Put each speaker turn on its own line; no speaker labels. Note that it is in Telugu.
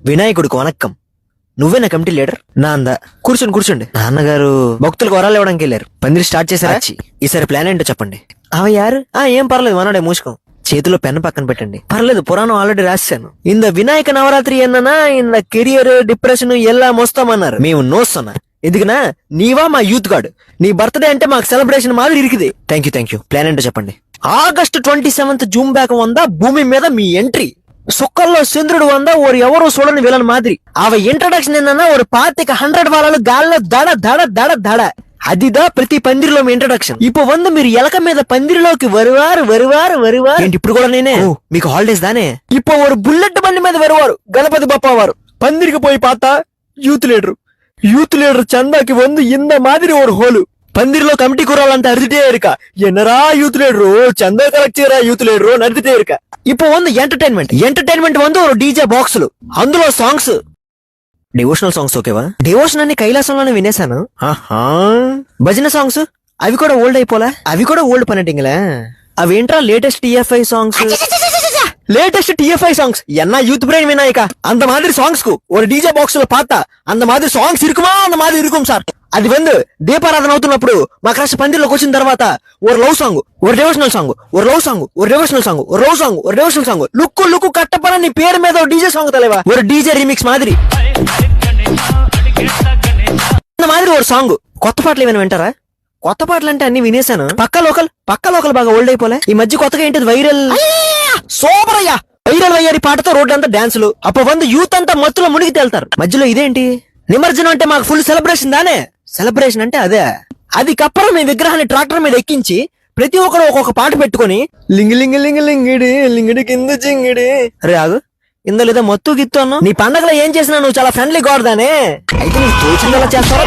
వినాయకుడికి వనక్కం. నువ్వేనా కమిటీ లీడర్? నాందా. కూర్చోండి. నాన్నగారు భక్తులకు వరాలు ఇవ్వడానికి వెళ్ళారు. పందిరి స్టార్ట్ చేశారా? ఈసారి ప్లాన్ ఏంటో చెప్పండి. అవయారు ఏం పర్లేదు, మనోడే మూసుకో. చేతిలో పెన్ను పక్కన పెట్టండి. పర్లేదు, పురాణం ఆల్రెడీ రాశాను. ఇంద వినాయక నవరాత్రి ఎన్ననా ఇంద కెరియర్ డిప్రెషన్ ఎలా మోస్తామన్నారు. మేము నోస్తున్నా ఎందుకునా నీవా మా యూత్ గార్డ్. నీ బర్త్డే అంటే మాకు సెలబ్రేషన్ మాదిరి ఇరికిది. Thank you. ప్లాన్ ఏంటో చెప్పండి. August 27th జూమ్ బ్యాక్ వంద భూమి మీద మీ ఎంట్రీ. సుక్కల్లో చంద్రుడు వంద ఓరు ఎవరో చూడని విలన్ మాదిరి. అవ ఇంట్రడక్షన్ ఏందన్నా ఒక 100 వాళ్ళలు గాల్లో దడ దడ దడ దడ. అదిదా ప్రతి పందిరిలో మీ ఇంట్రడక్షన్. ఇప్పుడు వంద మీరు ఎలక మీద పందిరిలోకి వరువారు ఏంటి ఇప్పుడు కూడా నేనే మీకు హాలిడేస్ దానే. ఇప్పుడు ఒక బుల్లెట్ బండి మీద వరువారు గణపతి బప్ప వారు. పందిరికి పోయి పాత యూత్ లీడర్ చందాకి వందు ఇంద మాదిరి ఒక హోలు. పందిరిలో కమిటీ కూరాలంటే అరిదిటే ఇరుక. ఎన్నరా యూత్ లీడరు చందా కలెక్ట్ చేయరా యూత్ లీడరు నరిదిటే ఇరుక. ఇప్పుడు వందు ఎంటర్టైన్మెంట్ వందు ఒక డీజే బాక్సులు, అందులో సాంగ్స్. డివోషనల్ సాంగ్స్ ఓకేవా? డివోషన్ అన్ని కైలాసంలోనే వినేశాను. భజన సాంగ్స్ అవి కూడా ఓల్డ్ అయిపోలే. అవి కూడా ఓల్డ్ పన్నెటింగ్లే. అవేంట్రా లేటెస్ట్ టీఎఫ్ఐ సాంగ్స్ ఎన్నా యూత్ బ్రెయిన్ వినాయక అంత మాదిరి సాంగ్స్ కు ఒక డీజే బాక్స్ లో పాత అంత మాదిరి సాంగ్స్ ఇరుకుమా అంత మాదిరి ఇరుకుం సార్. అది వందు దీపారాధన అవుతున్నప్పుడు మా క్రష్ పందిరిలోకి వచ్చిన తర్వాత ఒక లవ్ సాంగ్, ఒక డివోషనల్ సాంగ్, ఒక లవ్ సాంగ్, ఒక డివోషనల్ సాంగ్, ఒక లవ్ సాంగ్, ఒక డివోషనల్ సాంగ్. లుక్కు కట్టపన నీ పేరు మీద ఒక డీజే సాంగ్ తలేవా. ఒక డీజే రీమిక్స్ మాదిరి మాదిరి ఒక సాంగ్. కొత్త పాటలు ఏమైనా వింటారా? కొత్త పాటలు అంటే అన్ని వినేశాను. పక్క లోకల్ బాగా ఓల్డ్ అయిపోలే. ఈ మధ్య కొత్తగా ఏంటిది వైరల్ సూపర్ అయ్యా. వైరల్ అయ్యారి పాటతో రోడ్డు అంతా డాన్సులు. అప్పుడు వంద యూత్ అంతా మత్తులో మునిగి తేలుతారు. మధ్యలో ఇదేంటి నిమజ్జనం అంటే మాకు ఫుల్ సెలబ్రేషన్ దానే. సెలబ్రేషన్ అంటే అదే. అది కప్పరం మీ విగ్రహాన్ని ట్రాక్టర్ మీద ఎక్కించి ప్రతి ఒక్కరు ఒక్కొక్క పాట పెట్టుకుని లింగిడి కింద చింగిడి. అరే ఆగు, ఇందో లేదా మొత్తు గిత్తు అన్నా. నీ పండగలో ఏం చేసినా నువ్వు చాలా ఫ్రెండ్లీ గాడ్దానే. అయితే నీకు తోచిందలా చేస్తావా?